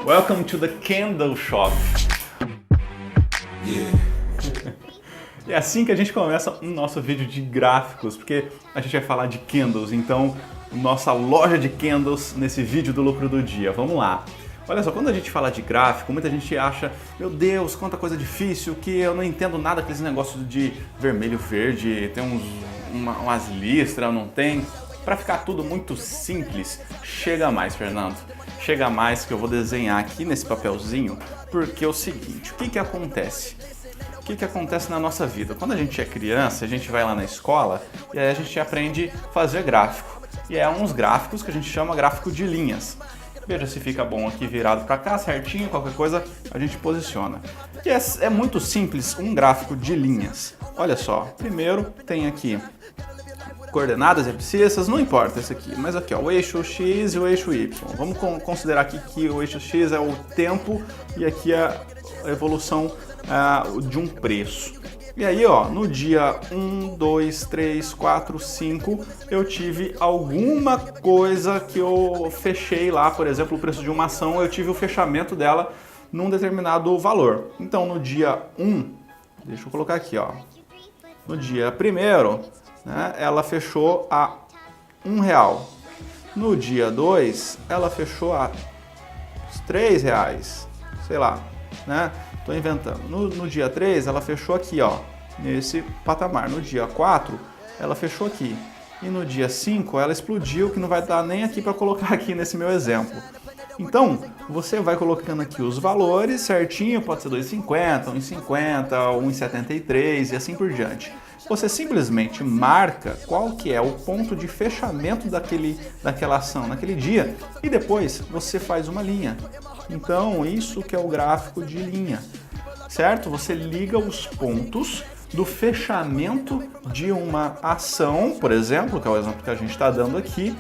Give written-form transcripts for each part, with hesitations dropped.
Welcome to the Candle Shop. E é assim que a gente começa o nosso vídeo de gráficos, porque a gente vai falar de candles, então nossa loja de candles nesse vídeo do lucro do dia. Vamos lá. Olha só, quando a gente fala de gráfico, muita gente acha, meu Deus, quanta coisa difícil, que eu não entendo nada daqueles negócios de vermelho, verde, tem umas listras, não tem. Para ficar tudo muito simples, chega mais, Fernando. Chega mais que eu vou desenhar aqui nesse papelzinho, porque é o seguinte, o que acontece? O que acontece na nossa vida? Quando a gente é criança, a gente vai lá na escola e aí a gente aprende a fazer gráfico. E é uns gráficos que a gente chama gráfico de linhas. Veja se fica bom aqui virado para cá, certinho, qualquer coisa a gente posiciona. E é muito simples um gráfico de linhas. Olha só, primeiro tem aqui coordenadas e abscissas, não importa esse aqui, mas aqui ó, o eixo X e o eixo Y. Vamos considerar aqui que o eixo X é o tempo e aqui é a evolução de um preço. E aí ó, no dia 1, 2, 3, 4, 5 eu tive alguma coisa que eu fechei lá, por exemplo, o preço de uma ação, eu tive o fechamento dela num determinado valor. Então no dia 1, deixa eu colocar aqui ó, no dia 1º, né, ela fechou a R$1. No dia 2, ela fechou a R$3, sei lá, né? Tô inventando. No dia 3, ela fechou aqui, ó, nesse patamar. No dia 4, ela fechou aqui. E no dia 5, ela explodiu, que não vai dar nem aqui para colocar aqui nesse meu exemplo. Então, você vai colocando aqui os valores certinho, pode ser 2,50, 1,50, 1,73 e assim por diante. Você simplesmente marca qual que é o ponto de fechamento daquela ação naquele dia e depois você faz uma linha. Então, isso que é o gráfico de linha, certo? Você liga os pontos do fechamento de uma ação, por exemplo, que é o exemplo que a gente está dando aqui,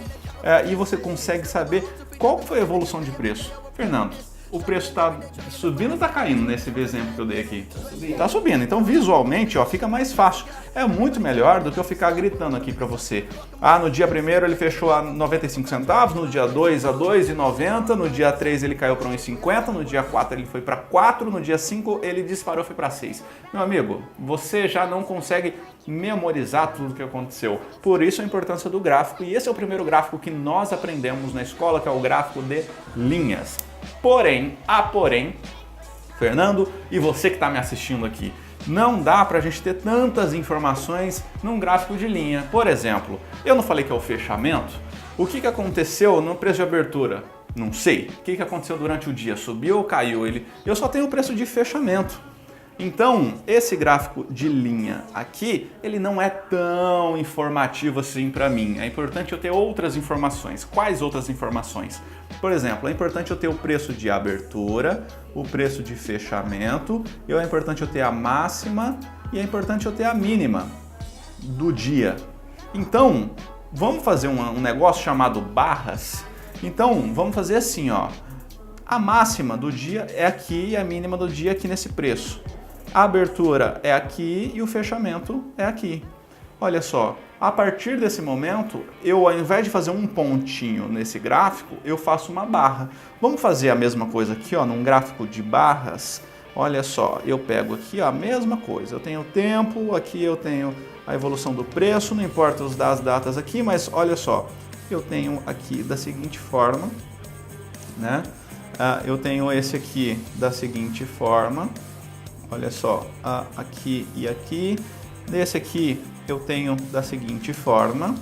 e você consegue saber qual foi a evolução de preço. Fernando, o preço está subindo ou está caindo nesse exemplo que eu dei aqui? Está subindo. Então, visualmente, ó, fica mais fácil. É muito melhor do que eu ficar gritando aqui para você. Ah, no dia 1º ele fechou a 95 centavos, no dia 2 a 2,90, no dia 3 ele caiu para 1,50, no dia 4 ele foi para 4, no dia 5 ele disparou, foi para 6. Meu amigo, você já não consegue memorizar tudo o que aconteceu. Por isso a importância do gráfico. E esse é o primeiro gráfico que nós aprendemos na escola, que é o gráfico de linhas. Porém, Fernando e você que está me assistindo aqui, não dá para a gente ter tantas informações num gráfico de linha. Por exemplo, eu não falei que é o fechamento? O que aconteceu no preço de abertura? Não sei. O que aconteceu durante o dia? Subiu ou caiu? Eu só tenho o preço de fechamento. Então, esse gráfico de linha aqui, ele não é tão informativo assim para mim. É importante eu ter outras informações. Quais outras informações? Por exemplo, é importante eu ter o preço de abertura, o preço de fechamento, e é importante eu ter a máxima e é importante eu ter a mínima do dia. Então, vamos fazer um negócio chamado barras? Então, vamos fazer assim, ó. A máxima do dia é aqui e a mínima do dia é aqui nesse preço. A abertura é aqui e o fechamento é aqui. Olha só, a partir desse momento, eu ao invés de fazer um pontinho nesse gráfico, eu faço uma barra. Vamos fazer a mesma coisa aqui, ó, num gráfico de barras. Olha só, eu pego aqui ó, a mesma coisa. Eu tenho o tempo, aqui eu tenho a evolução do preço, não importa as datas aqui, mas olha só, eu tenho aqui da seguinte forma, né? Eu tenho esse aqui da seguinte forma. Olha só, aqui e aqui. Nesse aqui eu tenho da seguinte forma.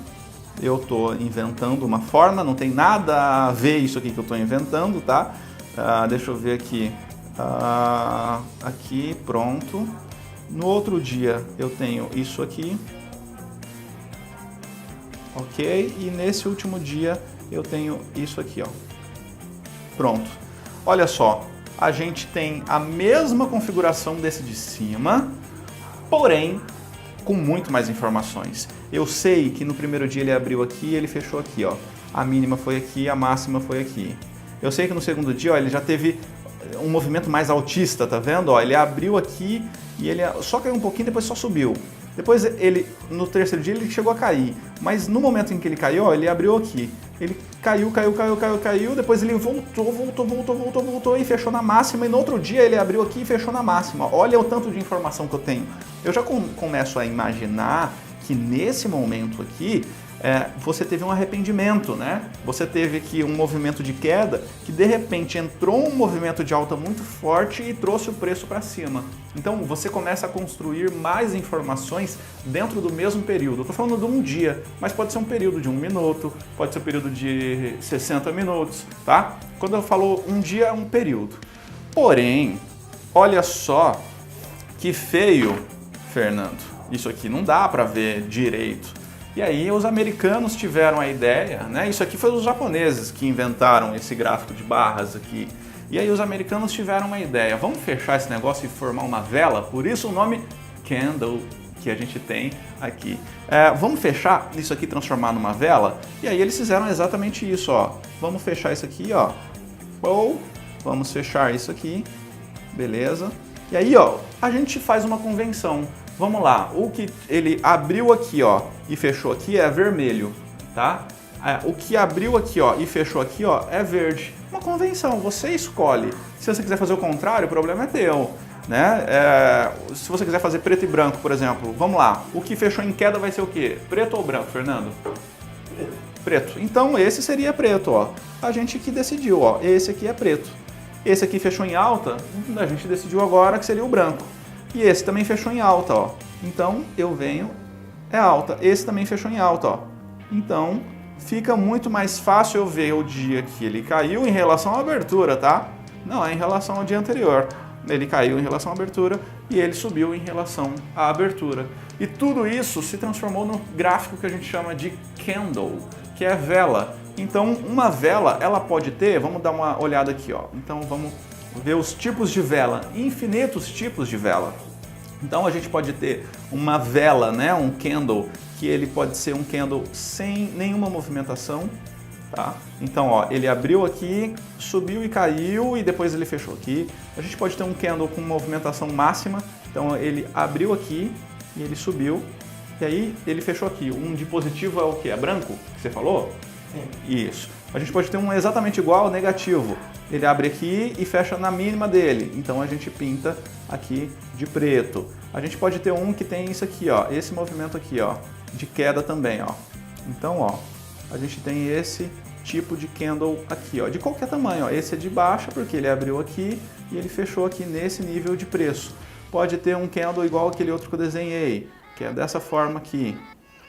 Eu estou inventando uma forma, não tem nada a ver isso aqui que eu estou inventando, tá? Deixa eu ver aqui. Aqui, pronto. No outro dia eu tenho isso aqui. Ok? E nesse último dia eu tenho isso aqui, ó. Pronto. Olha só. A gente tem a mesma configuração desse de cima, porém com muito mais informações. Eu sei que no primeiro dia ele abriu aqui e ele fechou aqui, ó. A mínima foi aqui, a máxima foi aqui. Eu sei que no segundo dia, ó, ele já teve um movimento mais altista, tá vendo? Ó, ele abriu aqui e ele só caiu um pouquinho, depois só subiu. Depois no terceiro dia ele chegou a cair, mas no momento em que ele caiu, ó, ele abriu aqui. Ele caiu, depois ele voltou e fechou na máxima, e no outro dia ele abriu aqui e fechou na máxima. Olha o tanto de informação que eu tenho. Eu já começo a imaginar que nesse momento aqui, você teve um arrependimento, né? Você teve aqui um movimento de queda que de repente entrou um movimento de alta muito forte e trouxe o preço para cima. Então você começa a construir mais informações dentro do mesmo período. Eu estou falando de um dia, mas pode ser um período de 1 minuto, pode ser um período de 60 minutos, tá? Quando eu falo um dia, é um período. Porém, olha só que feio, Fernando. Isso aqui não dá para ver direito. E aí os americanos tiveram a ideia, né? Isso aqui foi os japoneses que inventaram esse gráfico de barras aqui. E aí os americanos tiveram uma ideia, vamos fechar esse negócio e formar uma vela? Por isso o nome candle que a gente tem aqui. Vamos fechar isso aqui e transformar numa vela? E aí eles fizeram exatamente isso, ó. Vamos fechar isso aqui, ó. Ou vamos fechar isso aqui, beleza? E aí, ó, a gente faz uma convenção. Vamos lá, o que ele abriu aqui, ó, e fechou aqui é vermelho, tá? O que abriu aqui, ó, e fechou aqui, ó, é verde. Uma convenção, você escolhe. Se você quiser fazer o contrário, o problema é teu, né? Se você quiser fazer preto e branco, por exemplo, vamos lá. O que fechou em queda vai ser o quê? Preto ou branco, Fernando? Preto. Então esse seria preto, ó. A gente que decidiu, ó, esse aqui é preto. Esse aqui fechou em alta, a gente decidiu agora que seria o branco. E esse também fechou em alta, ó. Então eu venho, é alta. Esse também fechou em alta, ó. Então fica muito mais fácil eu ver o dia que ele caiu em relação à abertura, tá? Não é em relação ao dia anterior. Ele caiu em relação à abertura e ele subiu em relação à abertura. E tudo isso se transformou no gráfico que a gente chama de candle, que é vela. Então uma vela, ela pode ter, vamos dar uma olhada aqui, ó. Então vamos ver os tipos de vela, infinitos tipos de vela. Então a gente pode ter uma vela, né, um candle, que ele pode ser um candle sem nenhuma movimentação, tá? Então, ó, ele abriu aqui, subiu e caiu e depois ele fechou aqui. A gente pode ter um candle com movimentação máxima, então ele abriu aqui e ele subiu e aí ele fechou aqui. Um de positivo é o que? É branco, que você falou? Sim. Isso. A gente pode ter um exatamente igual ao negativo. Ele abre aqui e fecha na mínima dele, então a gente pinta aqui de preto. A gente pode ter um que tem isso aqui, ó, esse movimento aqui, ó, de queda também, ó. Então, ó, a gente tem esse tipo de candle aqui, ó, de qualquer tamanho, ó. Esse é de baixa porque ele abriu aqui e ele fechou aqui nesse nível de preço. Pode ter um candle igual aquele outro que eu desenhei, que é dessa forma aqui,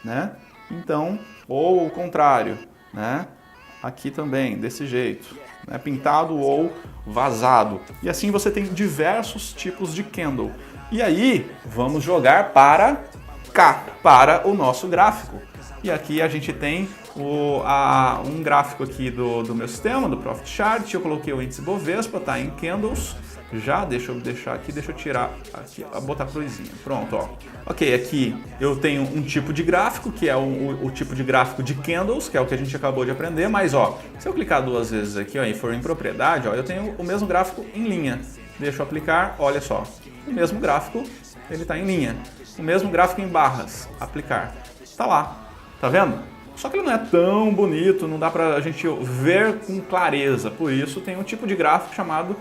né? Então, ou o contrário, né? Aqui também, desse jeito, né? Pintado ou vazado. E assim você tem diversos tipos de candle. E aí, vamos jogar para cá, para o nosso gráfico. E aqui a gente tem um gráfico aqui do meu sistema, do Profit Chart. Eu coloquei o índice Bovespa, tá em candles. Já, deixa eu deixar aqui, deixa eu tirar aqui, botar a cruzinha. Pronto, ó. Ok, aqui eu tenho um tipo de gráfico, que é o tipo de gráfico de candles, que é o que a gente acabou de aprender, mas ó, se eu clicar duas vezes aqui, ó, e for em propriedade, ó, eu tenho o mesmo gráfico em linha. Deixa eu aplicar, olha só, o mesmo gráfico, ele está em linha. O mesmo gráfico em barras, aplicar. Tá lá, tá vendo? Só que ele não é tão bonito, não dá pra gente ver com clareza, por isso tem um tipo de gráfico chamado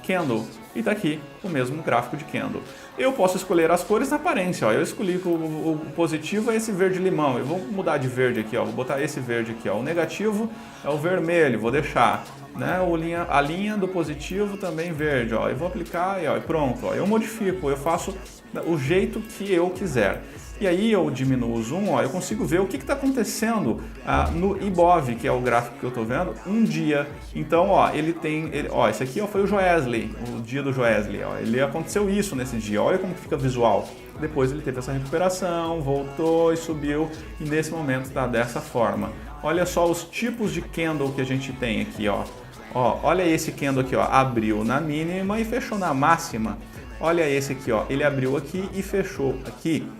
candle. E tá aqui o mesmo gráfico de candle. Eu posso escolher as cores na aparência, ó. Eu escolhi o positivo é esse verde limão. Eu vou mudar de verde aqui, ó. Vou botar esse verde aqui, ó. O negativo é o vermelho, vou deixar, né? A linha do positivo também verde, ó. Eu vou aplicar e ó, e pronto, ó. Eu modifico, eu faço o jeito que eu quiser. E aí eu diminuo o zoom, ó, eu consigo ver o que está acontecendo no Ibov, que é o gráfico que eu estou vendo, um dia. Então, ó, esse aqui ó, foi o Joesley, o dia do Joesley. Ó, ele aconteceu isso nesse dia, olha como que fica visual. Depois ele teve essa recuperação, voltou e subiu, e nesse momento está dessa forma. Olha só os tipos de candle que a gente tem aqui, ó. Ó, olha esse candle aqui, ó, abriu na mínima e fechou na máxima. Olha esse aqui, ó, ele abriu aqui e fechou aqui.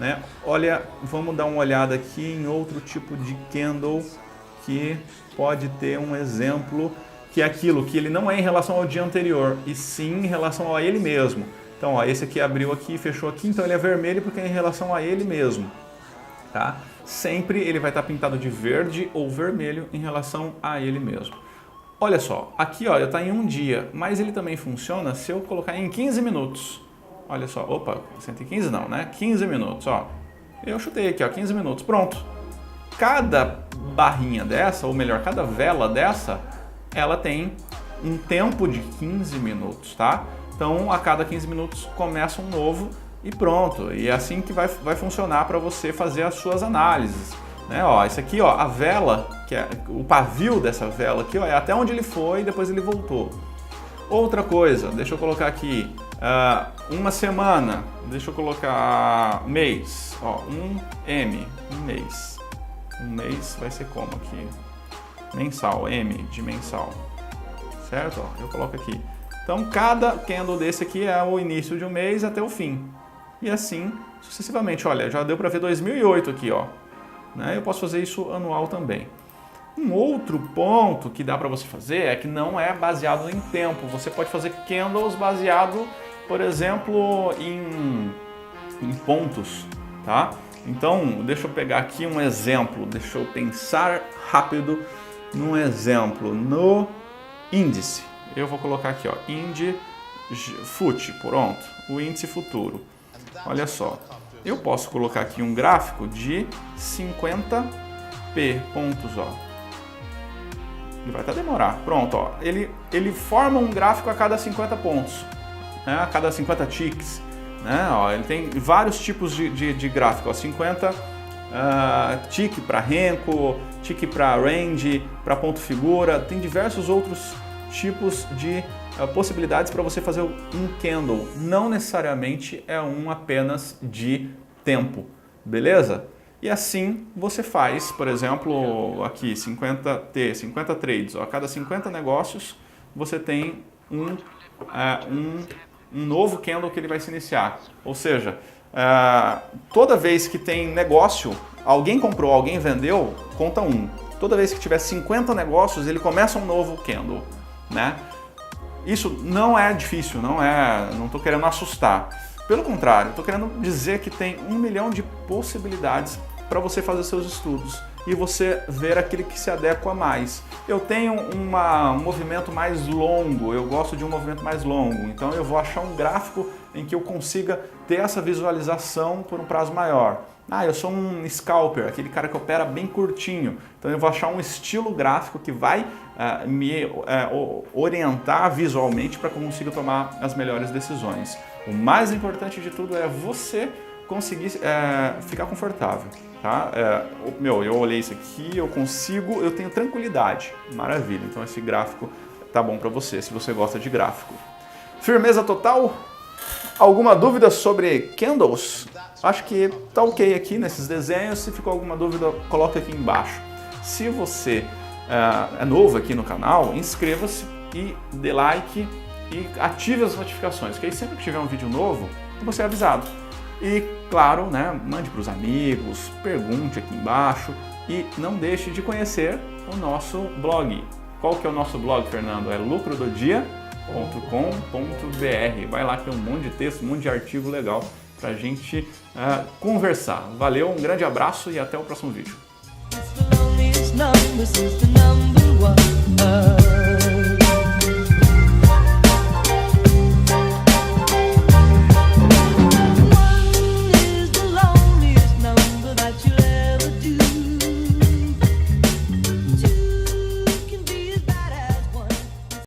Né? Olha, vamos dar uma olhada aqui em outro tipo de candle que pode ter um exemplo, que é aquilo que ele não é em relação ao dia anterior, e sim em relação a ele mesmo. Então, ó, esse aqui abriu aqui, fechou aqui, então ele é vermelho porque é em relação a ele mesmo, tá? Sempre ele vai estar pintado de verde ou vermelho em relação a ele mesmo. Olha só, aqui ó, está em um dia, mas ele também funciona se eu colocar em 15 minutos. Olha só, opa, 115 não, né? 15 minutos, ó. Eu chutei aqui, ó, 15 minutos, pronto. Cada barrinha dessa, ou melhor, cada vela dessa, ela tem um tempo de 15 minutos, tá? Então, a cada 15 minutos começa um novo e pronto. E é assim que vai funcionar para você fazer as suas análises. Né, ó, isso aqui, ó, a vela, que é o pavio dessa vela aqui, ó, é até onde ele foi e depois ele voltou. Outra coisa, deixa eu colocar aqui, uma semana, deixa eu colocar mês, ó, um mês. Um mês vai ser como aqui? Mensal, M de mensal, certo? Ó, eu coloco aqui. Então, cada candle desse aqui é o início de um mês até o fim. E assim, sucessivamente, olha, já deu para ver 2008 aqui, ó. Eu posso fazer isso anual também. Um outro ponto que dá para você fazer é que não é baseado em tempo. Você pode fazer candles baseado, por exemplo, em pontos, tá? Então, deixa eu pegar aqui um exemplo. Deixa eu pensar rápido num exemplo. No índice. Eu vou colocar aqui, ó, índice FUT, pronto. O índice futuro. Olha só. Eu posso colocar aqui um gráfico de 50p pontos, ó. Ele vai até demorar. Pronto, ó. Ele forma um gráfico a cada 50 pontos, né? A cada 50 ticks, né? Ó, ele tem vários tipos de gráfico, ó. 50 tick para Renko, tick para range, para ponto figura. Tem diversos outros tipos de possibilidades para você fazer um candle. Não necessariamente é um apenas de tempo, beleza? E assim você faz, por exemplo, aqui 50 trades, ó, a cada 50 negócios você tem um novo candle que ele vai se iniciar. Ou seja, toda vez que tem negócio, alguém comprou, alguém vendeu, conta um. Toda vez que tiver 50 negócios, ele começa um novo candle, né? Isso não é difícil, não estou querendo assustar. Pelo contrário, estou querendo dizer que tem 1 milhão de possibilidades para você fazer seus estudos e você ver aquele que se adequa mais. Eu tenho um movimento mais longo, eu gosto de um movimento mais longo, então eu vou achar um gráfico em que eu consiga ter essa visualização por um prazo maior. Eu sou um scalper, aquele cara que opera bem curtinho, então eu vou achar um estilo gráfico que vai me orientar visualmente para que eu consiga tomar as melhores decisões. O mais importante de tudo é você conseguir ficar confortável, tá? Eu olhei isso aqui, eu tenho tranquilidade, maravilha, então esse gráfico tá bom para você, se você gosta de gráfico. Firmeza total? Alguma dúvida sobre candles? Acho que tá ok aqui nesses desenhos. Se ficou alguma dúvida, coloca aqui embaixo. Se você é novo aqui no canal, inscreva-se e dê like e ative as notificações, que aí sempre que tiver um vídeo novo, você é avisado. E claro, né, mande para os amigos, pergunte aqui embaixo e não deixe de conhecer o nosso blog. Qual que é o nosso blog, Fernando? É lucrododia.com.br. Vai lá que tem um monte de texto, um monte de artigo legal para a gente conversar. Valeu, um grande abraço e até o próximo vídeo.